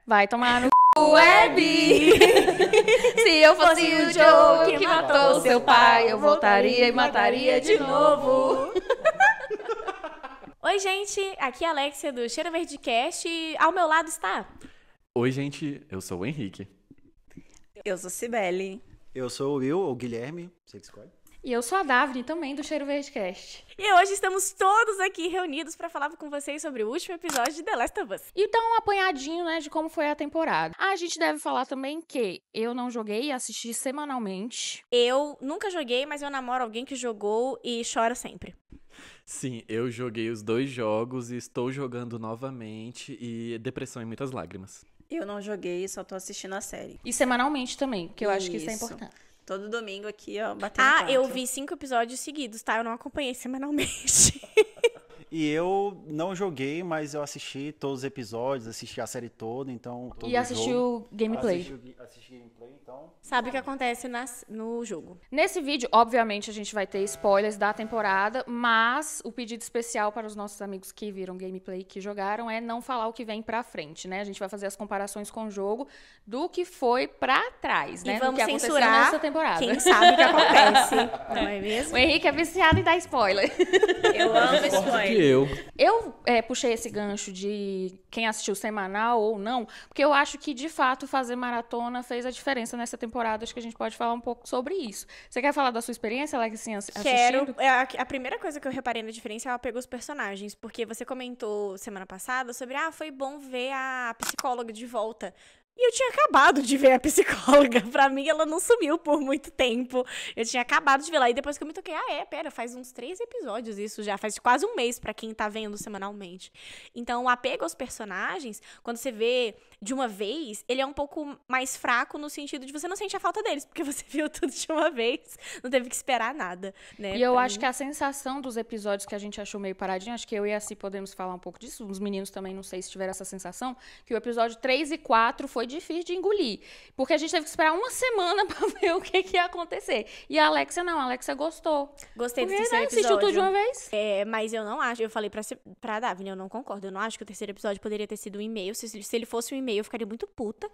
Vai tomar no Web. Se eu fosse o Joe que matou seu pai, eu voltaria e mataria de novo. Oi, gente, aqui é a Alexia do Cheiro Verde Cast e ao meu lado está... Oi, gente, eu sou o Henrique. Eu sou Cibele. Eu sou o Will, ou Guilherme, você que escolhe. E eu sou a Daphne, também do Cheiro Verde Cast. E hoje estamos todos aqui reunidos para falar com vocês sobre o último episódio de The Last of Us. E dar um apanhadinho, né, de como foi a temporada. A gente deve falar também que eu não joguei e assisti semanalmente. Eu nunca joguei, mas eu namoro alguém que jogou e chora sempre. Sim, eu joguei os 2 jogos e estou jogando novamente e depressão e muitas lágrimas. Eu não joguei, só tô assistindo a série. E semanalmente também, que eu acho que isso é importante. Todo domingo aqui, ó, batendo papo. Eu vi 5 episódios seguidos, tá? Eu não acompanhei semanalmente. E eu não joguei, mas eu assisti todos os episódios, assisti a série toda, então... todo E assisti o gameplay. Assisti gameplay, então... Sabe o que acontece no jogo. Nesse vídeo, obviamente, a gente vai ter spoilers da temporada, mas o pedido especial para os nossos amigos que viram gameplay, que jogaram, é não falar o que vem pra frente, né? A gente vai fazer as comparações com o jogo do que foi pra trás, né? E vamos do que aconteceu censurar nessa temporada. quem sabe o que acontece, não é mesmo? O Henrique é viciado em dar spoiler. Eu amo Que spoiler. Eu puxei esse gancho de quem assistiu semanal ou não, porque eu acho que, de fato, fazer maratona fez a diferença nessa temporada. Acho que a gente pode falar um pouco sobre isso. Você quer falar da sua experiência, Alexinha, assistindo? Quero. A primeira coisa que eu reparei na diferença é o apego aos personagens, porque você comentou semana passada sobre, foi bom ver a psicóloga de volta. E eu tinha acabado de ver a psicóloga. Pra mim, ela não sumiu por muito tempo. Eu tinha acabado de ver lá. E depois que eu me toquei, pera, faz uns 3 episódios isso já. Faz quase um mês pra quem tá vendo semanalmente. Então, o apego aos personagens, quando você vê de uma vez, ele é um pouco mais fraco no sentido de você não sente a falta deles, porque você viu tudo de uma vez. Não teve que esperar nada, né? E eu acho que a sensação dos episódios que a gente achou meio paradinho, acho que eu e a Si podemos falar um pouco disso. Os meninos também, não sei se tiveram essa sensação, que o episódio 3 e 4 foi difícil de engolir. Porque a gente teve que esperar uma semana pra ver o que ia acontecer. E a Alexia não, a Alexia gostou. Gostei do Porque, terceiro né, episódio. assistiu tudo de uma vez. Mas eu não acho, eu falei pra Daphne, eu não concordo. Eu não acho que o terceiro episódio poderia ter sido um e-mail. Se ele fosse um e-mail, eu ficaria muito puta.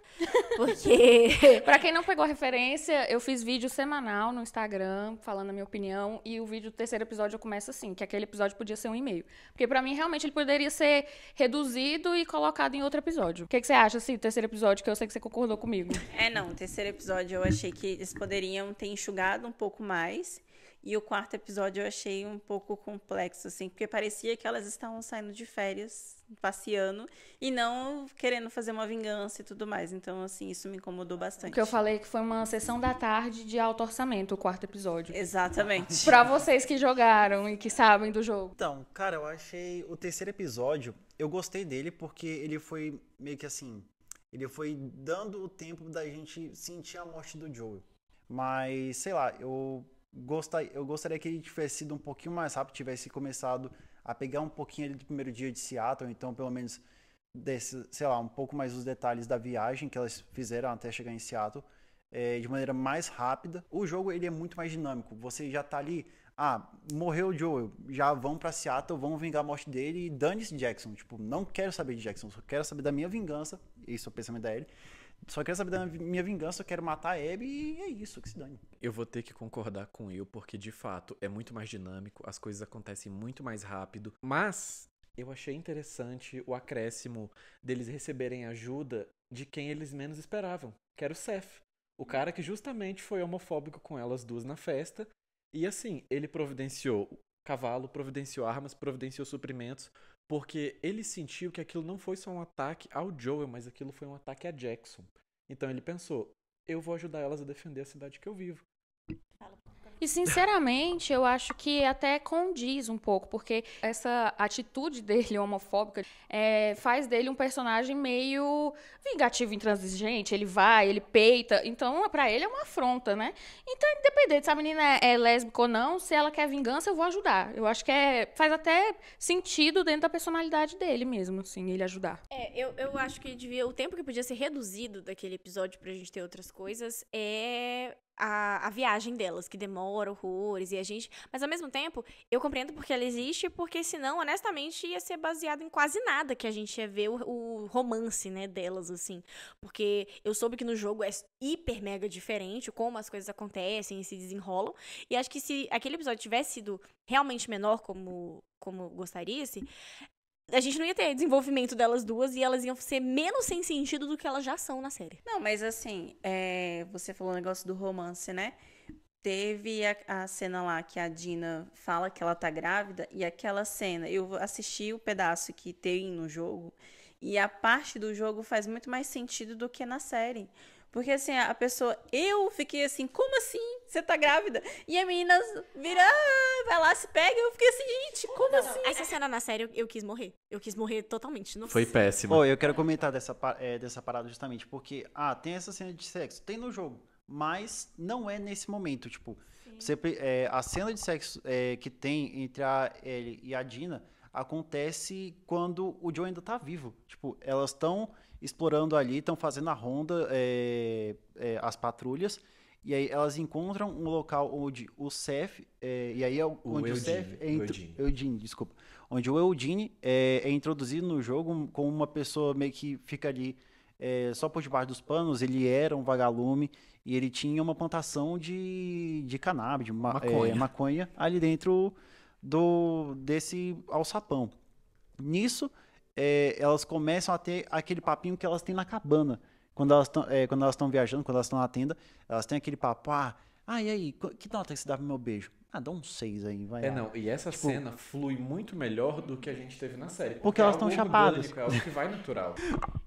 Porque... Pra quem não pegou a referência, eu fiz vídeo semanal no Instagram, falando a minha opinião, e o vídeo do terceiro episódio começa assim, que aquele episódio podia ser um e-mail. Porque pra mim, realmente, ele poderia ser reduzido e colocado em outro episódio. O que você acha, assim, do terceiro episódio, que eu sei que você concordou comigo? Não, o terceiro episódio eu achei que eles poderiam ter enxugado um pouco mais. E o quarto episódio eu achei um pouco complexo, assim, porque parecia que elas estavam saindo de férias, passeando, e não querendo fazer uma vingança e tudo mais. Então, assim, isso me incomodou bastante. O que eu falei que foi uma sessão da tarde de alto orçamento, o quarto episódio. Exatamente. Pra vocês que jogaram e que sabem do jogo. Então, cara, eu achei o terceiro episódio, eu gostei dele porque ele foi meio que assim, ele foi dando o tempo da gente sentir a morte do Joel. Mas, sei lá, eu gostaria que ele tivesse sido um pouquinho mais rápido, tivesse começado a pegar um pouquinho ali do primeiro dia de Seattle, então pelo menos desse, sei lá, um pouco mais os detalhes da viagem que elas fizeram até chegar em Seattle, de maneira mais rápida. O jogo ele é muito mais dinâmico, você já tá ali, morreu o Joel, já vão pra Seattle, vão vingar a morte dele e dane-se Jackson, tipo, não quero saber de Jackson, só quero saber da minha vingança, esse é o pensamento da Ellie. Só quero saber da minha vingança, eu quero matar a Abby e é isso, que se dane. Eu vou ter que concordar com ele, porque de fato é muito mais dinâmico, as coisas acontecem muito mais rápido, mas eu achei interessante o acréscimo deles receberem ajuda de quem eles menos esperavam, que era o Seth, o cara que justamente foi homofóbico com elas duas na festa, e assim, ele providenciou cavalo, providenciou armas, providenciou suprimentos, porque ele sentiu que aquilo não foi só um ataque ao Joel, mas aquilo foi um ataque a Jackson. Então ele pensou, eu vou ajudar elas a defender a cidade que eu vivo. E, sinceramente, eu acho que até condiz um pouco, porque essa atitude dele homofóbica faz dele um personagem meio vingativo, intransigente. Ele vai, ele peita. Então, pra ele é uma afronta, né? Então, independente se a menina é lésbica ou não, se ela quer vingança, eu vou ajudar. Eu acho que faz até sentido dentro da personalidade dele mesmo, assim, ele ajudar. Eu acho que o tempo que podia ser reduzido daquele episódio pra gente ter outras coisas a viagem delas, que demora horrores, e a gente... Mas, ao mesmo tempo, eu compreendo porque ela existe, porque senão, honestamente, ia ser baseado em quase nada que a gente ia ver o romance, né, delas, assim. Porque eu soube que no jogo é hiper mega diferente, como as coisas acontecem e se desenrolam, e acho que se aquele episódio tivesse sido realmente menor, como gostaria-se, a gente não ia ter desenvolvimento delas duas e elas iam ser menos sem sentido do que elas já são na série. Não, mas assim, você falou o negócio do romance, né? Teve a cena lá que a Dina fala que ela tá grávida, e aquela cena, eu assisti o pedaço que tem no jogo, e a parte do jogo faz muito mais sentido do que na série. Porque assim, a pessoa, eu fiquei assim, como assim? Você tá grávida? E a menina vira, vai lá, se pega, eu fiquei assim, gente, como assim? Essa cena na série eu quis morrer. Eu quis morrer totalmente. Nossa. Foi péssimo. Pô, eu quero comentar dessa parada justamente, porque, tem essa cena de sexo, tem no jogo, mas não é nesse momento, tipo, a cena de sexo que tem entre a Ellie e a Dina acontece quando o Joe ainda tá vivo, tipo, elas estão explorando ali, estão fazendo a ronda, as patrulhas, e aí elas encontram um local onde o Seth, e aí é onde o Seth Eugene, desculpa, onde o Eugene é introduzido no jogo como uma pessoa meio que fica ali só por debaixo dos panos. Ele era um vagalume e ele tinha uma plantação de cannabis, de maconha ali dentro desse alçapão. Nisso, elas começam a ter aquele papinho que elas têm na cabana. Quando elas estão viajando, quando elas estão na tenda, elas têm aquele papo, e aí, que nota que você dá pro meu beijo? Dá um 6 aí, vai. E essa cena flui muito melhor do que a gente teve na série. Porque elas estão chapadas. É algo que vai natural.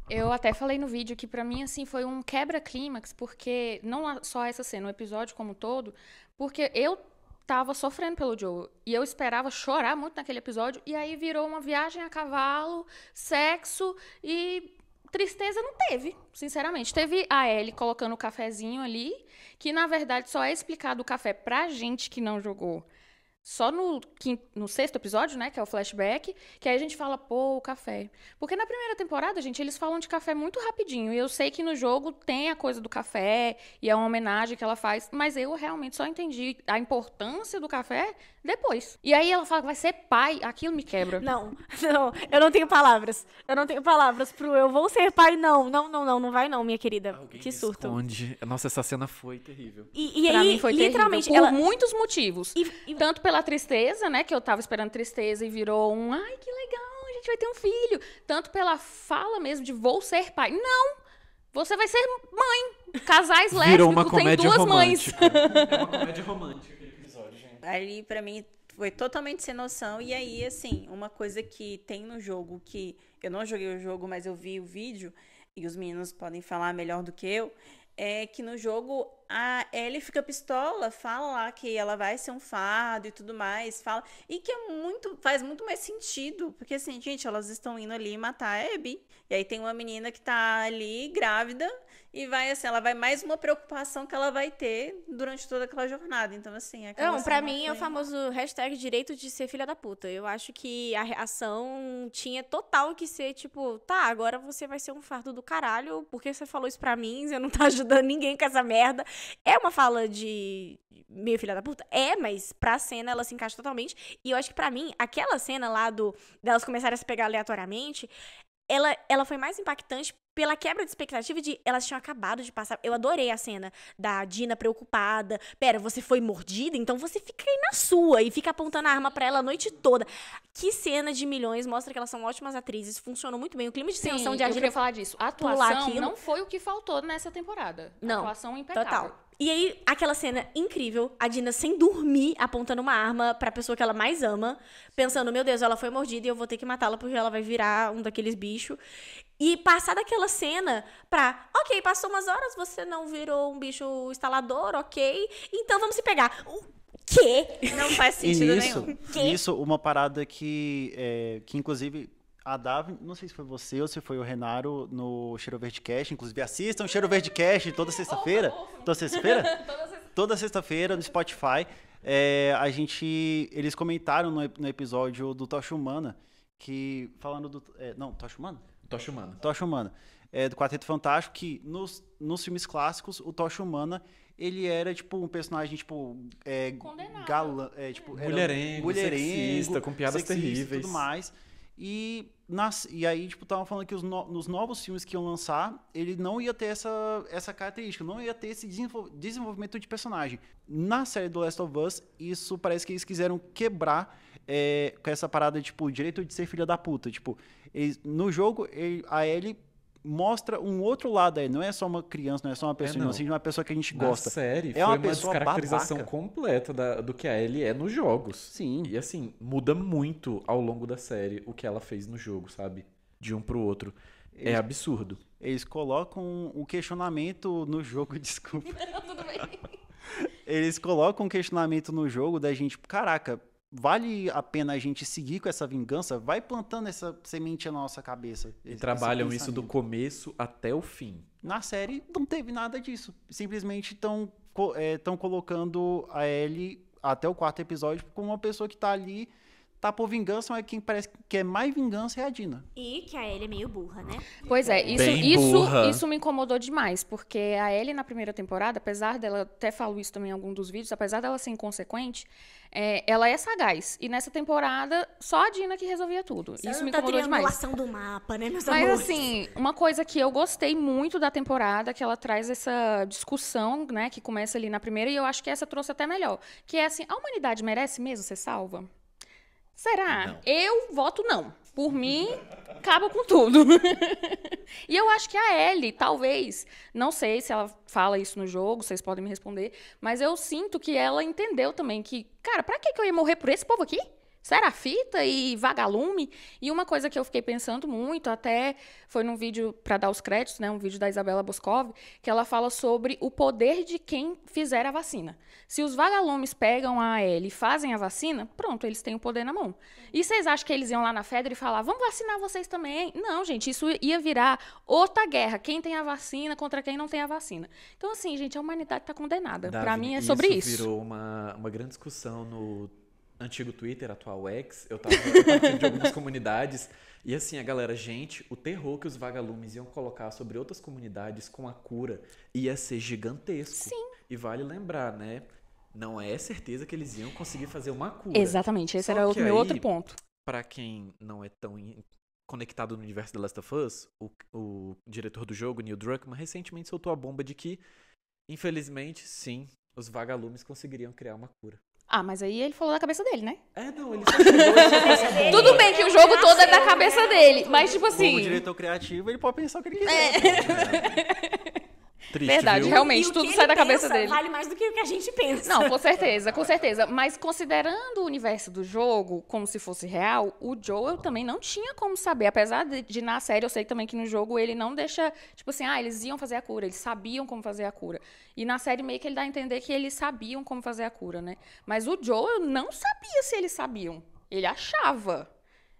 Eu até falei no vídeo que pra mim, assim, foi um quebra-clímax, porque não só essa cena, o episódio como um todo, porque eu tava sofrendo pelo Joe, e eu esperava chorar muito naquele episódio, e aí virou uma viagem a cavalo, sexo e tristeza não teve, sinceramente. Teve a Ellie colocando o cafezinho ali, que na verdade só é explicado o café pra gente que não jogou só no sexto episódio, né, que é o flashback, que aí a gente fala, o café. Porque na primeira temporada, gente, eles falam de café muito rapidinho, e eu sei que no jogo tem a coisa do café, e é uma homenagem que ela faz, mas eu realmente só entendi a importância do café depois. E aí ela fala que vai ser pai, aquilo me quebra. Não, eu não tenho palavras. Eu não tenho palavras pro eu vou ser pai, não vai não, minha querida. Alguém que surto. Esconde. Nossa, essa cena foi terrível. E pra aí, mim foi literalmente, terrível, por muitos motivos. E Tanto pela tristeza, né, que eu tava esperando tristeza e virou ai, que legal, a gente vai ter um filho. Tanto pela fala mesmo de vou ser pai. Não! Você vai ser mãe. Casais Virou uma lésbicos, tem comédia duas mães. romântica. É uma comédia romântica aquele episódio, gente. Ali, pra mim, foi totalmente sem noção. E aí, assim, uma coisa que tem no jogo, que eu não joguei o jogo, mas eu vi o vídeo, e os meninos podem falar melhor do que eu, é que no jogo a Ellie fica pistola, fala lá que ela vai ser um fardo e tudo mais, fala, e que faz muito mais sentido, porque assim, gente, elas estão indo ali matar a Abby, e aí tem uma menina que tá ali grávida, e vai assim, ela vai mais uma preocupação que ela vai ter durante toda aquela jornada, então assim... Não, pra mim é o famoso hashtag direito de ser filha da puta. Eu acho que a reação tinha total que ser tipo, agora você vai ser um fardo do caralho, porque você falou isso pra mim, você não tá ajudando ninguém com essa merda. É uma fala de meio filha da puta? Mas pra cena ela se encaixa totalmente. E eu acho que pra mim, aquela cena lá delas começarem a se pegar aleatoriamente, ela foi mais impactante pela quebra de expectativa de elas tinham acabado de passar. Eu adorei a cena da Dina preocupada. Pera, você foi mordida? Então você fica aí na sua e fica apontando a arma pra ela a noite toda. Que cena de milhões, mostra que elas são ótimas atrizes, funcionou muito bem. O clima de tensão de eu Dina queria falar disso. A atuação não foi o que faltou nessa temporada. Não, atuação impecável. Total. E aí, aquela cena incrível, a Dina sem dormir, apontando uma arma pra pessoa que ela mais ama, pensando, meu Deus, ela foi mordida e eu vou ter que matá-la porque ela vai virar um daqueles bichos. E passar daquela cena ok, passou umas horas, você não virou um bicho instalador, ok, então vamos se pegar. O quê? Não faz sentido nenhum. Isso, uma parada que inclusive... A Davi, não sei se foi você ou se foi o Renaro no Cheiro Verde Cast. Inclusive, assistam o Cheiro Verde Cast toda sexta-feira. Toda sexta-feira? Toda sexta-feira no Spotify. Eles comentaram no episódio do Tocha Humana, que falando do... Tocha Humana? Tocha Humana. Tocha Humana. do Quarteto Fantástico, que nos filmes clássicos, o Tocha Humana, ele era, tipo, um personagem, tipo, Condenado. galã, tipo, era Mulherengo, sexista, com piadas sexista e terríveis. tudo mais. E aí, tipo, estavam falando que nos novos filmes que iam lançar, ele não ia ter essa característica, não ia ter esse desenvolvimento de personagem. Na série do Last of Us, isso parece que eles quiseram quebrar com essa parada, tipo, direito de ser filha da puta. Tipo, no jogo, a Ellie mostra um outro lado aí. Não é só uma criança, não é só uma pessoa inocente, uma pessoa que a gente gosta. Na série, é uma pessoa descaracterização babaca. completa do que a Ellie é nos jogos. Sim. E assim, muda muito ao longo da série o que ela fez no jogo, sabe? De um pro outro. É absurdo. Eles colocam um questionamento no jogo, desculpa. Tudo bem. Eles colocam um questionamento no jogo da gente, caraca, vale a pena a gente seguir com essa vingança? Vai plantando essa semente na nossa cabeça. E trabalham isso do começo até o fim. Na série não teve nada disso. Simplesmente estão colocando a Ellie até o 4º episódio como uma pessoa que tá ali, tá por vingança, mas quem parece que quer mais vingança é a Dina. E que a Ellie é meio burra, né? Pois é, Bem burra. isso me incomodou demais, porque a Ellie na primeira temporada, apesar dela, até falo isso também em algum dos vídeos, apesar dela ser inconsequente, ela é sagaz. E nessa temporada, só a Dina que resolvia tudo. Isso me incomodou demais. Triangulação do mapa, né, meus Mas amores? assim, uma coisa que eu gostei muito da temporada, que ela traz essa discussão, né, que começa ali na primeira, e eu acho que essa trouxe até melhor, que é assim, a humanidade merece mesmo ser salva? Será? Não. Eu voto não. Por mim, acaba com tudo. E eu acho que a Ellie, talvez, não sei se ela fala isso no jogo, vocês podem me responder, mas eu sinto que ela entendeu também que, cara, pra que eu ia morrer por esse povo aqui? Serafita e vagalume. E uma coisa que eu fiquei pensando muito, até foi num vídeo, para dar os créditos, né, um vídeo da Isabela Boscov, que ela fala sobre o poder de quem fizer a vacina. Se os vagalumes pegam a Ellie e fazem a vacina, pronto, eles têm o poder na mão. E vocês acham que eles iam lá na Fedra e falar, vamos vacinar vocês também? Não, gente, isso ia virar outra guerra. Quem tem a vacina contra quem não tem a vacina. Então, assim, gente, a humanidade está condenada. Para mim é sobre isso. Isso virou uma grande discussão no antigo Twitter, atual X. Eu tava participando de algumas comunidades. E assim, a galera, gente, o terror que os vagalumes iam colocar sobre outras comunidades com a cura ia ser gigantesco. Sim. E vale lembrar, né? Não é certeza que eles iam conseguir fazer uma cura. Exatamente, esse Só era o que meu aí, outro ponto. Pra quem não é tão conectado no universo The Last of Us, o diretor do jogo, Neil Druckmann, recentemente soltou a bomba de que, infelizmente, sim, os vagalumes conseguiriam criar uma cura. Ah, mas aí ele falou da cabeça dele, né? Não, ele só chegou e soltou essa bomba. Tudo bem que o jogo todo é da cabeça dele, mas tipo Como assim... diretor criativo, ele pode pensar o que ele quiser. Triste, Verdade, viu? realmente, E o tudo que sai ele da cabeça pensa dele. vale mais do que o que a gente pensa. Não, com certeza, com certeza. Mas considerando o universo do jogo como se fosse real, o Joel também não tinha como saber. Apesar de na série, eu sei também que no jogo ele não deixa, tipo assim, eles iam fazer a cura, eles sabiam como fazer a cura. E na série meio que ele dá a entender que eles sabiam como fazer a cura, né? Mas o Joel não sabia se eles sabiam. Ele achava,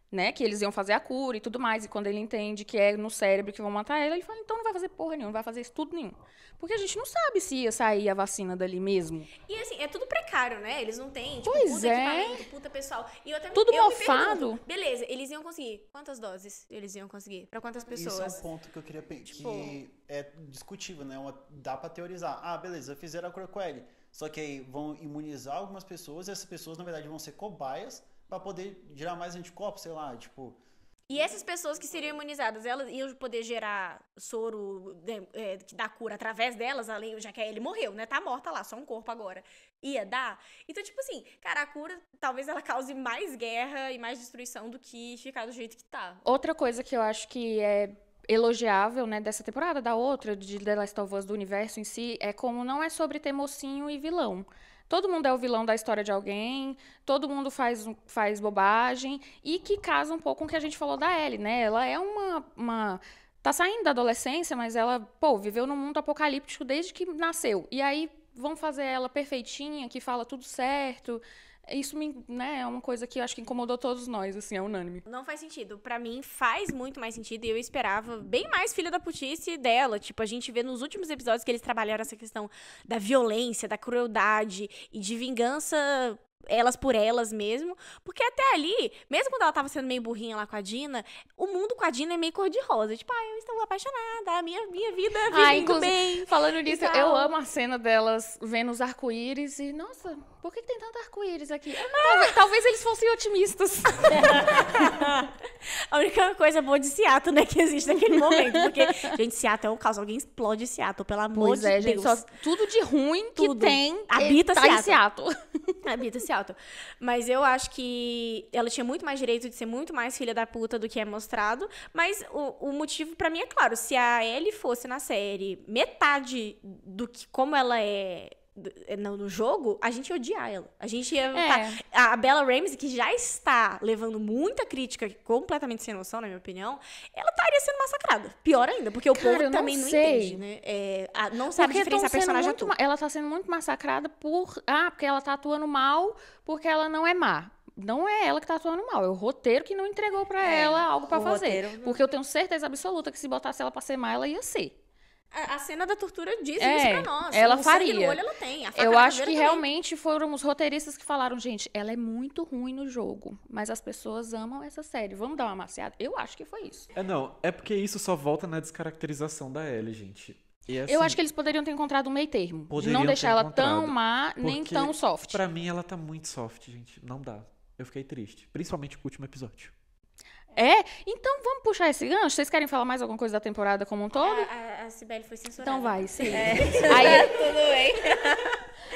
né, que eles iam fazer a cura e tudo mais. E quando ele entende que é no cérebro que vão matar ele fala, então não vai fazer porra nenhuma, não vai fazer estudo nenhum. Porque a gente não sabe se ia sair a vacina dali mesmo. E assim, é tudo precário, né? Eles não têm, tipo, Pois puta é. equipamento, puta pessoal. E eu Tudo me mofado. pergunto, beleza, eles iam conseguir. Quantas doses eles iam conseguir? Pra quantas pessoas? Isso é um ponto que eu queria Tipo- que é discutível, né? Dá pra teorizar. Ah, beleza, fizeram a cura com ele. Só que aí vão imunizar algumas pessoas e essas pessoas, na verdade, vão ser cobaias pra poder gerar mais anticorpos, sei lá, tipo... E essas pessoas que seriam imunizadas, elas iam poder gerar soro que dá cura através delas, além, já que ele morreu, né? Tá morta lá, só um corpo agora. Ia dar. Então, tipo assim, cara, a cura, talvez ela cause mais guerra e mais destruição do que ficar do jeito que tá. Outra coisa que eu acho que é elogiável, né, dessa temporada, da outra, de The Last of Us, do universo em si, é como não é sobre ter mocinho e vilão. Todo mundo é o vilão da história de alguém, todo mundo faz bobagem, e que casa um pouco com o que a gente falou da Ellie, né? Ela é tá saindo da adolescência, mas ela, viveu num mundo apocalíptico desde que nasceu. E aí vão fazer ela perfeitinha, que fala tudo certo. Isso né, é uma coisa que eu acho que incomodou todos nós, assim, é unânime. Não faz sentido. Pra mim, faz muito mais sentido e eu esperava bem mais filha da putice dela. Tipo, a gente vê nos últimos episódios que eles trabalharam essa questão da violência, da crueldade e de vingança elas por elas mesmo. Porque até ali, mesmo quando ela tava sendo meio burrinha lá com a Dina, o mundo com a Dina é meio cor-de-rosa. Tipo, eu estou apaixonada, a minha vida vivendo inclusive, bem. falando nisso, e tal. eu amo a cena delas vendo os arco-íris e, nossa, por que tem tanto arco-íris aqui? Talvez eles fossem otimistas. A única coisa boa de Seattle, né, que existe naquele momento. Porque, gente, Seattle é um caos. Alguém explode Seattle, pelo amor Pois de é, Deus. gente, tudo de ruim que Tudo. tem Habita tá em Seattle. Seattle. Habita Seattle. Mas eu acho que ela tinha muito mais direito de ser muito mais filha da puta do que é mostrado. Mas o motivo pra mim é claro. Se a Ellie fosse na série metade do que como ela é no jogo, a gente ia odiar ela. A gente ia... A Bella Ramsey, que já está levando muita crítica, completamente sem noção, na minha opinião, ela estaria sendo massacrada. Pior ainda, porque o povo também não entende, né? Não sabe diferenciar personagem ator. Ela tá sendo muito massacrada porque ela tá atuando mal, porque ela não é má. Não é ela que tá atuando mal, é o roteiro que não entregou pra ela algo pra fazer. roteiro... Porque eu tenho certeza absoluta que se botasse ela pra ser má, ela ia ser. A cena da tortura diz isso pra nós. Ela o faria. sangue no olho ela tem. A faca Eu na acho que caveira também. realmente foram os roteiristas que falaram, gente, ela é muito ruim no jogo, mas as pessoas amam essa série. Vamos dar uma maciada? Eu acho que foi isso. É porque isso só volta na descaracterização da Ellie, gente. E, assim, Eu acho que eles poderiam ter encontrado um meio termo. De poderiam não deixar ter ela encontrado, tão má, nem porque tão soft. Pra mim, ela tá muito soft, gente. Não dá. Eu fiquei triste. Principalmente com o último episódio. Então vamos puxar esse gancho? Vocês querem falar mais alguma coisa da temporada como um todo? A Cibele foi censurada. Então vai, sim. Tudo bem.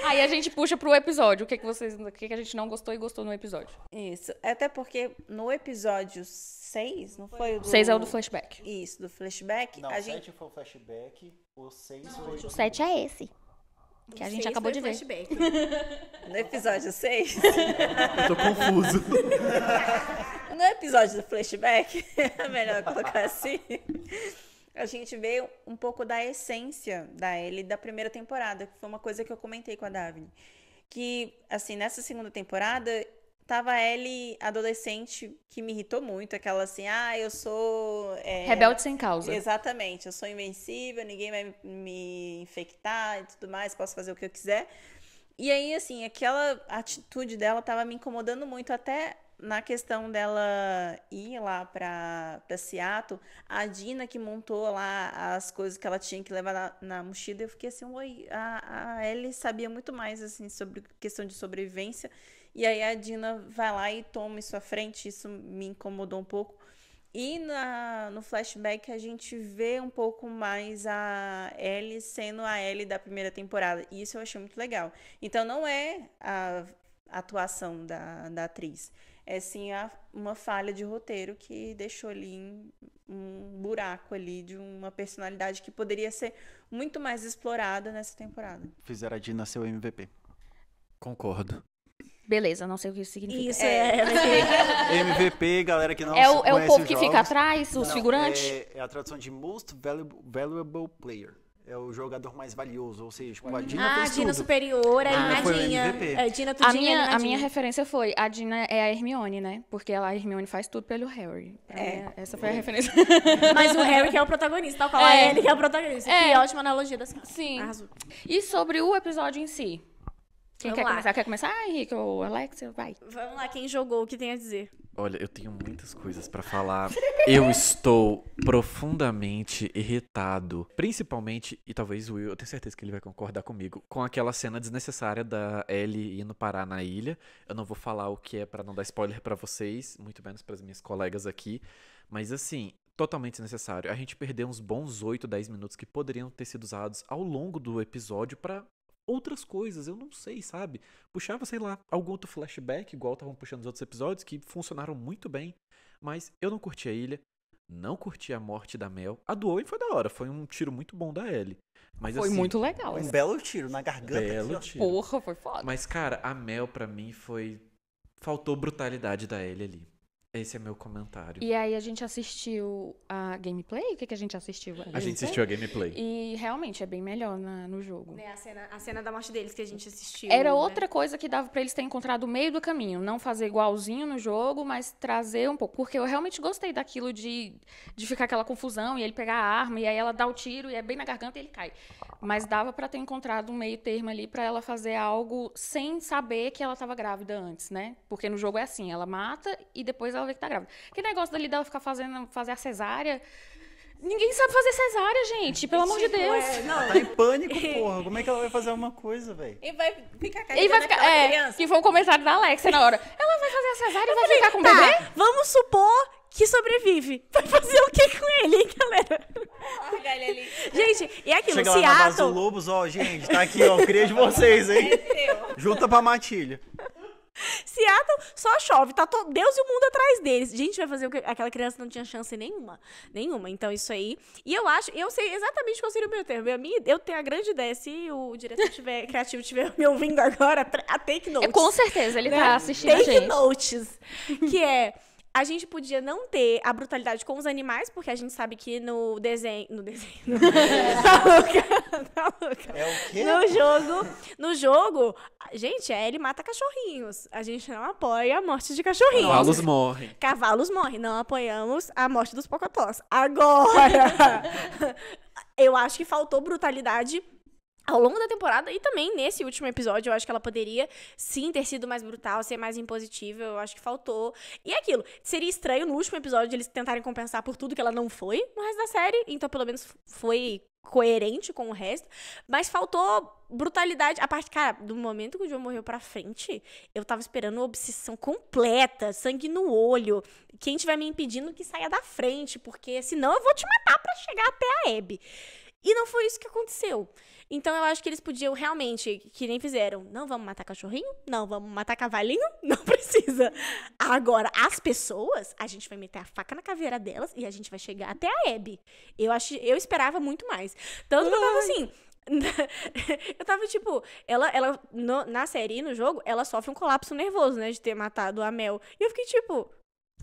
Aí a gente puxa pro episódio. O que a gente não gostou e gostou no episódio? Isso. Até porque no episódio 6, não foi o do... 6 é o do flashback. Isso, do flashback. Não, a o gente... 7 foi o flashback, o 6 foi O 7 é esse. Que a gente acabou de ver. Flashback. No episódio 6, Eu tô confuso. no episódio do flashback, é melhor colocar assim, a gente vê um pouco da essência da Ellie da primeira temporada, que foi uma coisa que eu comentei com a Daphne. Que, assim, nessa segunda temporada, tava a Ellie adolescente, que me irritou muito. Aquela assim, eu sou... Rebelde sem causa. Exatamente, eu sou invencível, ninguém vai me infectar e tudo mais, posso fazer o que eu quiser. E aí, assim, aquela atitude dela tava me incomodando muito, até na questão dela ir lá pra Seattle, a Dina que montou lá as coisas que ela tinha que levar na mochila, eu fiquei assim, a Ellie sabia muito mais, assim, sobre questão de sobrevivência, e aí a Dina vai lá e toma isso à frente, isso me incomodou um pouco. E no flashback a gente vê um pouco mais a Ellie sendo a Ellie da primeira temporada. E isso eu achei muito legal. Então não é a atuação da atriz. É sim uma falha de roteiro que deixou ali um buraco ali de uma personalidade que poderia ser muito mais explorada nessa temporada. Fizeram a Dina ser o MVP. Concordo. Beleza, não sei o que isso significa. Isso MVP, galera que não É o conhece povo os que jogos. fica atrás, os Não, figurantes? É a tradução de Most Valuable Player. É o jogador mais valioso, ou seja, tipo, a Dina A fez Dina tudo. superior, a Dina foi o Nadinha. MVP. A Dina A tudinha, minha, a minha referência foi, a Dina é a Hermione, né? Porque a Hermione faz tudo pelo Harry. Pra mim, essa foi a referência. Mas o Harry que é o protagonista, tal qual a Ellie que é o protagonista. Que ótima analogia das caras. Sim. Arrasou. E sobre o episódio em si? Quem Vamos quer lá. começar? Quer começar, Henrique ou Alexia? Vai. Vamos lá, quem jogou, o que tem a dizer? Olha, eu tenho muitas coisas pra falar. Eu estou profundamente irritado. Principalmente, e talvez o Will, eu tenho certeza que ele vai concordar comigo, com aquela cena desnecessária da Ellie indo parar na ilha. Eu não vou falar o que é pra não dar spoiler pra vocês, muito menos pras minhas colegas aqui. Mas assim, totalmente desnecessário. A gente perdeu uns bons 8, 10 minutos que poderiam ter sido usados ao longo do episódio pra outras coisas, eu não sei, sabe? Puxava, sei lá, algum outro flashback, igual estavam puxando os outros episódios, que funcionaram muito bem, mas eu não curti a ilha, não curti a morte da Mel. A do Owen foi da hora, foi um tiro muito bom da Ellie. Mas, Foi assim, muito legal. Um belo tiro na garganta. belo assim, tiro. Porra, foi foda. Mas, cara, a Mel pra mim foi... Faltou brutalidade da Ellie ali. Esse é meu comentário. E aí a gente assistiu a gameplay? O que a gente assistiu? A gente assistiu a gameplay. E realmente é bem melhor no jogo. É a cena da morte deles que a gente assistiu. Era outra coisa que dava pra eles terem encontrado o meio do caminho. Não fazer igualzinho no jogo, mas trazer um pouco. Porque eu realmente gostei daquilo de ficar aquela confusão e ele pegar a arma e aí ela dá o tiro e é bem na garganta e ele cai. Mas dava pra ter encontrado um meio termo ali pra ela fazer algo sem saber que ela tava grávida antes, né? Porque no jogo é assim, ela mata e depois ela vê que tá grávida. Que negócio dali dela ficar fazer a cesárea... Ninguém sabe fazer cesárea, gente. Pelo amor de Deus. Ela tá em pânico, porra. Como é que ela vai fazer alguma coisa, velho? E vai ficar E carregando vai ficar, aquela criança. que foi o comentário da Alexia na hora. Ela vai fazer a cesárea e vai ficar com o bebê? Tá, vamos supor que sobrevive. Vai fazer o que com ele, hein, galera? Larga ele ali. Gente, e aquilo, Chega lá na base do Seattle... Lobos, ó, gente, tá aqui, ó, cria de vocês, hein? É seu. Junta pra matilha. Seattle só chove, tá Deus e o mundo atrás deles. Gente, vai fazer o que? Aquela criança não tinha chance nenhuma. Nenhuma. Então, isso aí. E eu sei exatamente qual seria o meu termo. Eu tenho a grande ideia. Se o diretor criativo estiver me ouvindo agora, a take notes. Com certeza, ele né? tá assistindo a Take gente. notes. Que é. A gente podia não ter a brutalidade com os animais, porque a gente sabe que no desenho. Tá louca. É o quê? No jogo, gente, a Ellie mata cachorrinhos. A gente não apoia a morte de cachorrinhos. Cavalos morrem. Cavalos morrem. Não apoiamos a morte dos pocotós. Agora, eu acho que faltou brutalidade ao longo da temporada e também nesse último episódio. Eu acho que ela poderia sim ter sido mais brutal, ser mais impositiva. Eu acho que faltou. E é aquilo, seria estranho no último episódio eles tentarem compensar por tudo que ela não foi no resto da série. Então pelo menos foi coerente com o resto. Mas faltou brutalidade. A parte, cara, do momento que o Joe morreu pra frente, eu tava esperando uma obsessão completa, sangue no olho. Quem tiver me impedindo que saia da frente, porque senão eu vou te matar pra chegar até a Abby. E não foi isso que aconteceu. Então eu acho que eles podiam realmente, que nem fizeram, não vamos matar cachorrinho, não vamos matar cavalinho, não precisa. Agora, as pessoas, a gente vai meter a faca na caveira delas e a gente vai chegar até a Abby. Eu esperava muito mais. Tanto que eu tava assim... Eu tava tipo, na série e no jogo, ela sofre um colapso nervoso, né, de ter matado a Mel. E eu fiquei tipo,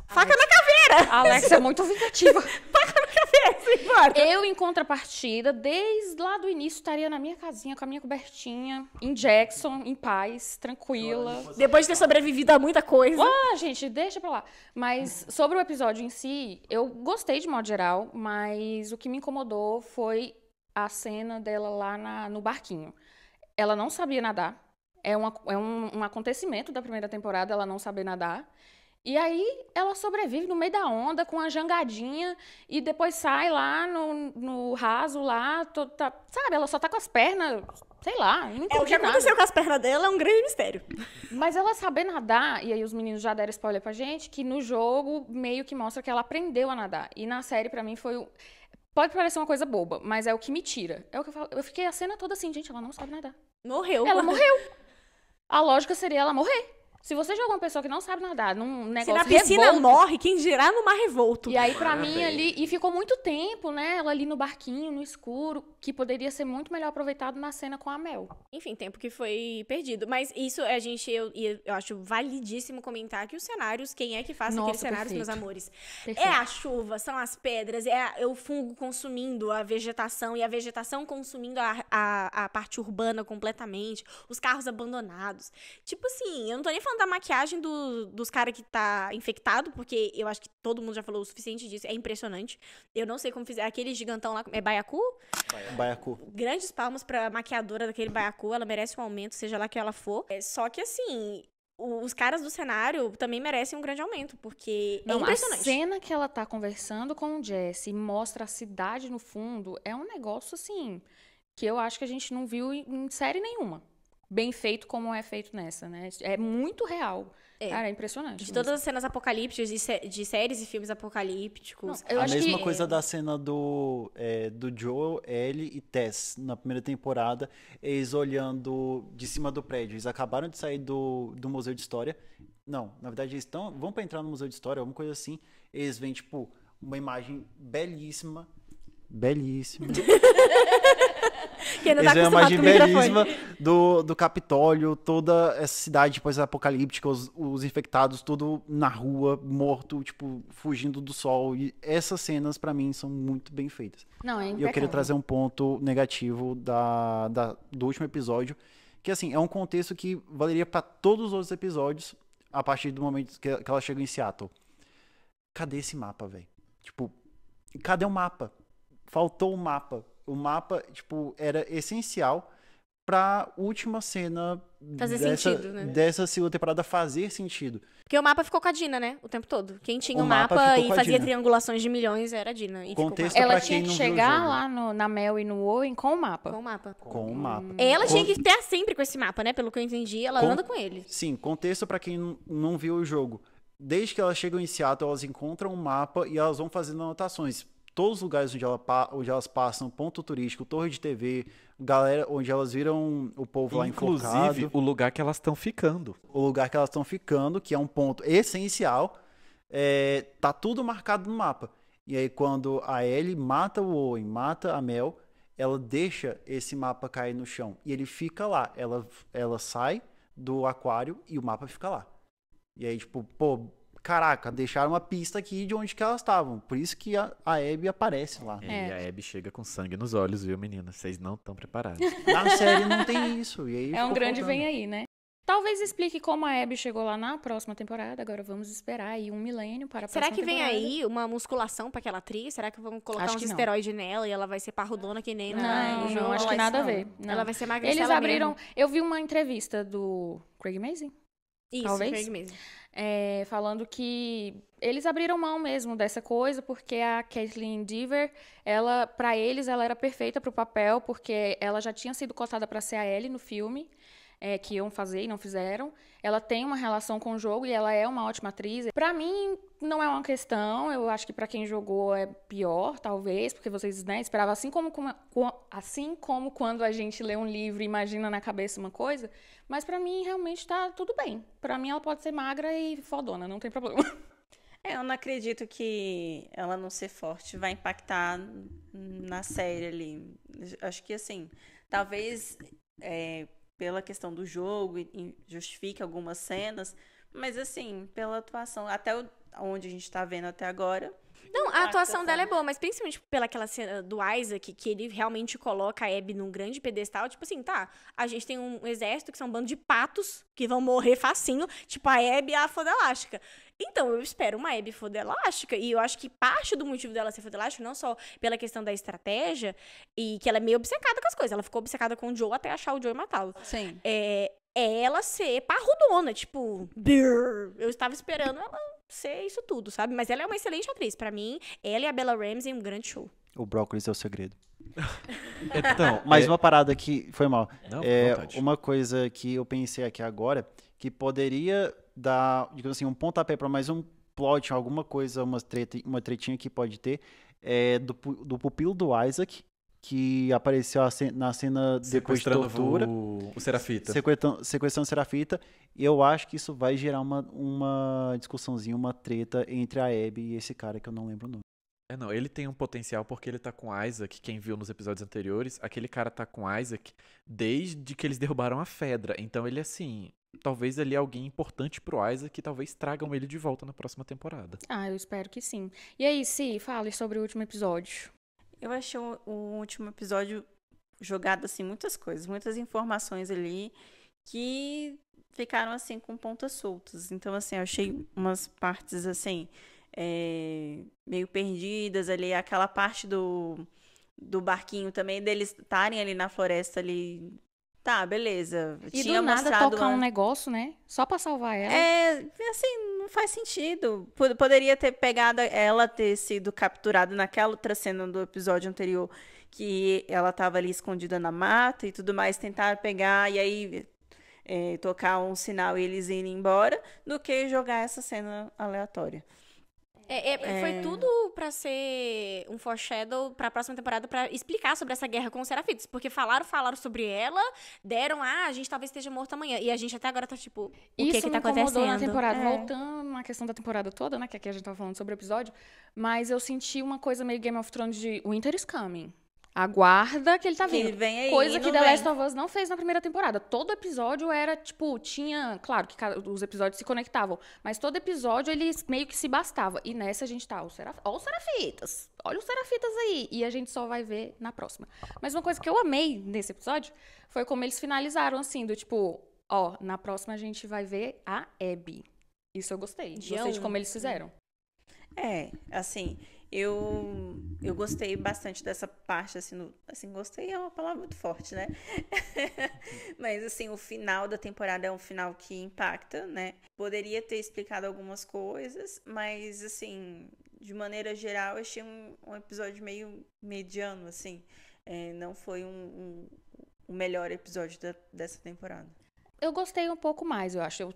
faca na caveira! A Alex é muito vingativa. Faca na caveira, embora. Eu, em contrapartida, desde lá do início, estaria na minha casinha, com a minha cobertinha, em Jackson, em paz, tranquila. Depois de ter sobrevivido a muita coisa. Ah, gente, deixa pra lá. Mas sobre o episódio em si, eu gostei de modo geral, mas o que me incomodou foi a cena dela lá no barquinho. Ela não sabia nadar. É um acontecimento da primeira temporada, ela não saber nadar. E aí, ela sobrevive no meio da onda, com a jangadinha, e depois sai lá no raso, lá, sabe? Ela só tá com as pernas, sei lá, não entendi O que aconteceu com as pernas dela é um grande mistério. Mas ela saber nadar, e aí os meninos já deram spoiler pra gente, que no jogo meio que mostra que ela aprendeu a nadar. E na série, pra mim, pode parecer uma coisa boba, mas é o que me tira. É o que eu falo. Eu fiquei a cena toda assim, gente, ela não sabe nadar. Morreu. Ela morreu. A lógica seria ela morrer. Se você joga uma pessoa que não sabe nadar num Se negócio na piscina revolto, morre, quem dirá no mar revolto. e aí, pra mim, ali... E ficou muito tempo, né? Ela ali no barquinho, no escuro, que poderia ser muito melhor aproveitado na cena com a Mel. Enfim, tempo que foi perdido. Mas isso eu acho validíssimo comentar que os cenários, quem é que faz Nossa, aqueles cenários, perfeito. meus amores? Perfeito. É a chuva, são as pedras, é o fungo consumindo a vegetação e a vegetação consumindo a parte urbana completamente, os carros abandonados. Tipo assim, eu não tô nem falando da maquiagem dos caras que tá infectado, porque eu acho que todo mundo já falou o suficiente disso, é impressionante. Eu não sei como fizer, aquele gigantão lá, é Baiacu? Baiacu. Grandes palmas pra maquiadora daquele Baiacu, ela merece um aumento, seja lá que ela for. Só que assim, os caras do cenário também merecem um grande aumento, porque é Não, a impressionante. cena que ela tá conversando com o Jesse e mostra a cidade no fundo é um negócio, assim, que eu acho que a gente não viu em série nenhuma. Bem feito como é feito nessa, né? É muito real. Cara, é impressionante. De todas as cenas apocalípticas, de séries e filmes apocalípticos. Não, eu A acho mesma que... coisa da cena do Joel, Ellie e Tess na primeira temporada, eles olhando de cima do prédio. Eles acabaram de sair do Museu de História. Não, na verdade eles vão pra entrar no Museu de História, alguma coisa assim. Eles veem, tipo, uma imagem belíssima. Belíssima. Que porque não tá Eles veem a acostumado com o imagem microfone. belíssima do Capitólio, toda essa cidade pós-apocalíptica, os infectados, tudo na rua, morto, tipo, fugindo do sol. E essas cenas, pra mim, são muito bem feitas. Não, é E eu impecável. queria trazer um ponto negativo do último episódio, que, assim, é um contexto que valeria pra todos os outros episódios a partir do momento que ela chega em Seattle. Cadê esse mapa, velho? Tipo, cadê o mapa? Faltou o mapa. O mapa, tipo, era essencial pra última cena Fazer dessa, sentido, né? dessa segunda temporada fazer sentido. Porque o mapa ficou com a Dina, né? O tempo todo. Quem tinha O o mapa mapa ficou e com a fazia Dina. triangulações de milhões era a Dina. E ficou com Contexto o mapa. Ela pra tinha quem que não viu o chegar jogo. lá na Mel e no Owen com o mapa. Com o mapa. Com o mapa. Ela tinha Con- que estar sempre com esse mapa, né? Pelo que eu entendi, ela Com- anda com ele. Sim, contexto pra quem não viu o jogo. Desde que elas chegam em Seattle, elas encontram um mapa e elas vão fazendo anotações. Todos os lugares onde elas passam, ponto turístico, torre de TV, galera, onde elas viram o povo lá Inclusive, enforcado, o lugar que elas estão ficando. o lugar que elas estão ficando, que é um ponto essencial, tá tudo marcado no mapa. E aí quando a Ellie mata o Owen, mata a Mel, ela deixa esse mapa cair no chão. E ele fica lá. Ela sai do aquário e o mapa fica lá. E aí, tipo, pô, caraca, deixaram uma pista aqui de onde que elas estavam. Por isso que a Abby aparece lá. E a Abby chega com sangue nos olhos, viu, menina? Vocês não estão preparados. Na série não tem isso. E aí É um ficou grande faltando. vem aí, né? Talvez explique como a Abby chegou lá na próxima temporada. Agora vamos esperar aí 1 milênio para a Será próxima que vem temporada. aí uma musculação pra aquela atriz? Será que vão colocar Acho uns que não. esteroides nela e ela vai ser parrudona que nem Não, no jogo? não, acho que nada a ver. Não. Ela vai ser magricela Eles abriram... mesmo. Eu vi uma entrevista do Craig Mazin, Isso, talvez. Craig mesmo. falando que eles abriram mão mesmo dessa coisa, porque a Caitlyn Dever, para eles, ela era perfeita pro papel, porque ela já tinha sido cotada para ser a Ellie no filme, que iam fazer e não fizeram. Ela tem uma relação com o jogo e ela é uma ótima atriz. Pra mim, não é uma questão. Eu acho que pra quem jogou é pior, talvez, porque vocês, né, esperavam assim como quando a gente lê um livro e imagina na cabeça uma coisa. Mas pra mim, realmente, tá tudo bem. Pra mim, ela pode ser magra e fodona, não tem problema. Eu não acredito que ela não ser forte vai impactar na série ali. Acho que, assim, talvez pela questão do jogo justifique algumas cenas, mas, assim, pela atuação, até onde a gente tá vendo até agora... Não, a atuação dela é boa, mas principalmente pelaquela cena do Isaac, que ele realmente coloca a Abby num grande pedestal, tipo assim, tá, a gente tem um exército que são um bando de patos que vão morrer facinho, tipo a Abby e a Foda Elástica. Então, eu espero uma Abby Foda Elástica, e eu acho que parte do motivo dela ser Foda Elástica, não só pela questão da estratégia, e que ela é meio obcecada com as coisas, ela ficou obcecada com o Joe até achar o Joe e matá-lo. Sim. É ela ser parrudona, tipo, brrr. Eu estava esperando ela ser isso tudo, sabe? Mas ela é uma excelente atriz. Pra mim, ela e a Bella Ramsey, um grande show. O brócolis é o segredo. Então, Mais uma parada que foi mal. Não, à vontade. Uma coisa que eu pensei aqui agora, que poderia dar, digamos assim, um pontapé para mais um plot, alguma coisa, uma tretinha que pode ter, do pupilo do Isaac, que apareceu na cena depois de sequestrando tortura, o Serafita. sequestrando Serafita, e eu acho que isso vai gerar uma discussãozinha, uma treta entre a Abby e esse cara que eu não lembro o nome. Não, ele tem um potencial porque ele tá com Isaac, quem viu nos episódios anteriores, aquele cara tá com Isaac desde que eles derrubaram a Fedra. Então ele, assim, talvez ele é alguém importante pro Isaac e talvez tragam ele de volta na próxima temporada. Eu espero que sim. E aí, Si, fale sobre o último episódio. Eu achei o último episódio jogado, assim, muitas coisas, muitas informações ali que ficaram, assim, com pontas soltas. Então, assim, eu achei umas partes, assim, meio perdidas ali. Aquela parte do barquinho também, deles estarem ali na floresta ali. Tá, beleza. E Tinha do nada mostrado tocar um negócio, né? Só pra salvar ela. assim, não faz sentido. Poderia ter pegado ela, ter sido capturada naquela outra cena do episódio anterior, que ela tava ali escondida na mata e tudo mais, tentar pegar e aí tocar um sinal e eles irem embora, do que jogar essa cena aleatória. Foi tudo pra ser um foreshadow pra próxima temporada, pra explicar sobre essa guerra com os Serafitas. Porque falaram sobre ela, deram, a gente talvez esteja morto amanhã. E a gente até agora tá tipo, Isso que me tá incomodou acontecendo? na temporada. Voltando na questão da temporada toda, né? Que aqui a gente tava falando sobre o episódio. Mas eu senti uma coisa meio Game of Thrones de Winter is Coming. Aguarda que ele tá Que vindo. vem aí, Coisa e que não The vem. Last of Us não fez na primeira temporada. Todo episódio era, tipo, tinha... Claro que os episódios se conectavam, mas todo episódio eles meio que se bastava. E nessa a gente tá, ó os Serafitas. Olha os Serafitas aí. E a gente só vai ver na próxima. Mas uma coisa que eu amei nesse episódio foi como eles finalizaram, assim, do tipo... Ó, na próxima a gente vai ver a Abby. Isso eu gostei. Gostei de como eles fizeram. Assim, eu gostei bastante dessa parte, assim, gostei é uma palavra muito forte, né? Mas, assim, o final da temporada é um final que impacta, né? Poderia ter explicado algumas coisas, mas, assim, de maneira geral, eu achei um episódio meio mediano, assim. Não foi o melhor episódio dessa temporada. Eu gostei um pouco mais, eu acho.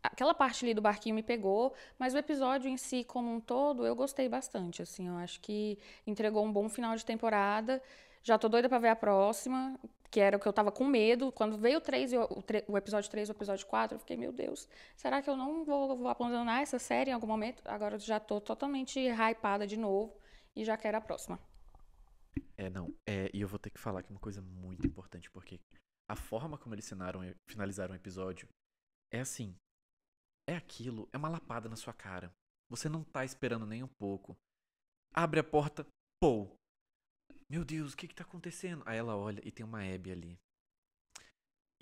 Aquela parte ali do barquinho me pegou, mas o episódio em si, como um todo, eu gostei bastante, assim. Eu acho que entregou um bom final de temporada. Já tô doida pra ver a próxima, que era o que eu tava com medo. Quando veio o 3, o episódio 3 e o episódio 4, eu fiquei, meu Deus, será que eu não vou abandonar essa série em algum momento? Agora eu já tô totalmente hypada de novo e já quero a próxima. E eu vou ter que falar que uma coisa muito importante, porque a forma como eles finalizaram o episódio é assim, é aquilo, é uma lapada na sua cara. Você não tá esperando nem um pouco. Abre a porta, pô. Meu Deus, o que tá acontecendo? Aí ela olha e tem uma Abby ali.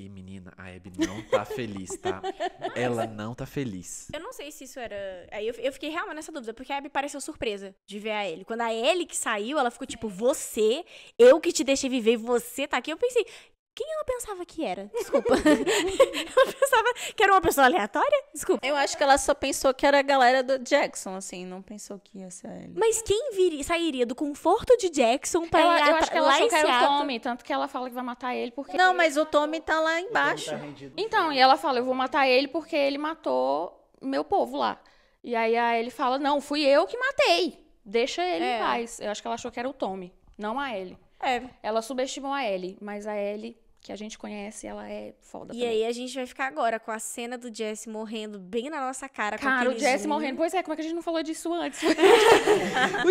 E menina, a Abby não tá feliz, tá? Ela não tá feliz. Eu não sei se isso era... Aí eu fiquei realmente nessa dúvida, porque a Abby pareceu surpresa de ver a Ellie. Quando a Ellie que saiu, ela ficou tipo, eu que te deixei viver, você tá aqui. Eu pensei, quem ela pensava que era? Desculpa. Ela pensava que era uma pessoa aleatória? Desculpa. Eu acho que ela só pensou que era a galera do Jackson, assim, não pensou que ia ser ele. Mas quem sairia do conforto de Jackson pra ir Eu acho que ela lá achou em que era o Seattle? Tommy, tanto que ela fala que vai matar ele porque... Não, mas o Tommy tá lá embaixo. Então, e ela fala, eu vou matar ele porque ele matou meu povo lá. E aí ele fala, não, fui eu que matei. Deixa ele em paz. Eu acho que ela achou que era o Tommy, não a Ellie. Ela subestimou a Ellie, mas a Ellie, que a gente conhece, ela é foda E também. aí a gente vai ficar agora com a cena do Jesse morrendo bem na nossa cara. Cara, com o Jesse zoom. morrendo. Pois é, como é que a gente não falou disso antes? O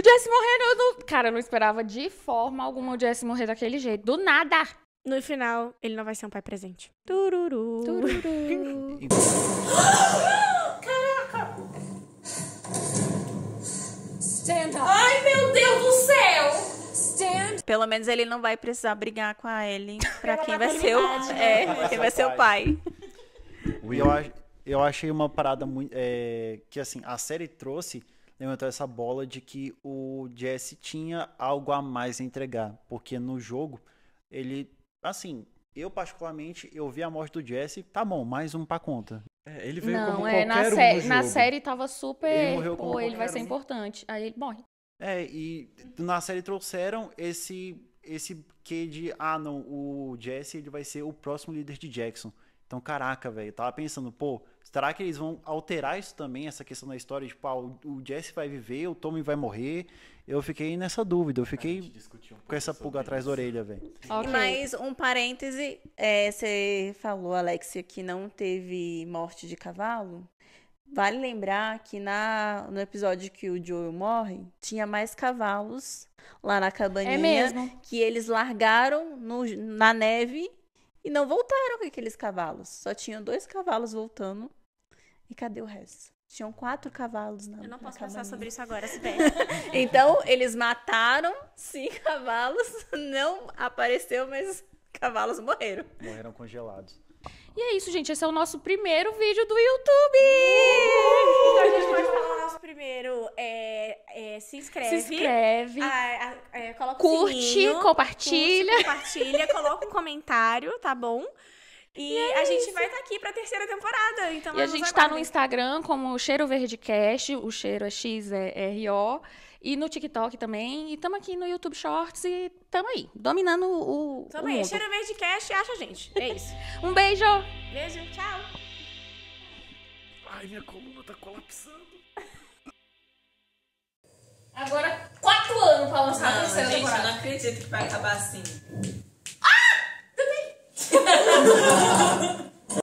Jesse morrendo, Cara, eu não esperava de forma alguma o Jesse morrer daquele jeito. Do nada. No final, ele não vai ser um pai presente. Tururu. Ai, meu Deus do céu! Pelo menos ele não vai precisar brigar com a Ellie pra quem vai ser Quem vai ser o pai. Eu achei uma parada muito... que assim, a série levantou essa bola de que o Jesse tinha algo a mais a entregar. Porque no jogo, ele... Assim, eu particularmente, eu vi a morte do Jesse, tá bom, mais um pra conta. Ele veio como Não, qualquer na, um no na jogo. série tava super... Ele morreu como Pô, ele vai qualquer ser um. importante. Aí ele morre. E na série trouxeram esse quê de, não, o Jesse ele vai ser o próximo líder de Jackson. Então, caraca, velho, tava pensando, pô, será que eles vão alterar isso também, essa questão da história, tipo, o Jesse vai viver, o Tommy vai morrer? Eu fiquei nessa dúvida, eu fiquei com essa pulga atrás da orelha, velho. Ok. Mas um parêntese, você falou, Alexia, que não teve morte de cavalo. Vale lembrar que no episódio que o Joel morre, tinha mais cavalos lá na cabaninha. É mesmo. Que eles largaram na neve e não voltaram com aqueles cavalos. Só tinham 2 cavalos voltando. E cadê o resto? Tinham 4 cavalos na Eu não posso cabaninha. pensar sobre isso agora, se bem. Então, eles mataram 5 cavalos. Não apareceu, mas os cavalos morreram. Morreram congelados. E é isso, gente. Esse é o nosso primeiro vídeo do YouTube. Então a gente pode falar o nosso primeiro. Se inscreve. Se inscreve. Coloca Curte, o sininho, compartilha. compartilha, coloca um comentário, tá bom? E a gente vai estar aqui pra 3ª temporada. Então E a nos gente tá no aguardem. Instagram como Cheiro Verdecast. O cheiro é XRO. E no TikTok também. E tamo aqui no YouTube Shorts e tamo aí, dominando o Também, mundo. Cheiro Verde Cast, acha a gente. É isso. Um beijo! Beijo, tchau. Ai, minha coluna tá colapsando. Agora 4 anos pra lançar a terceira gente, eu temporada. não acredito que vai acabar assim.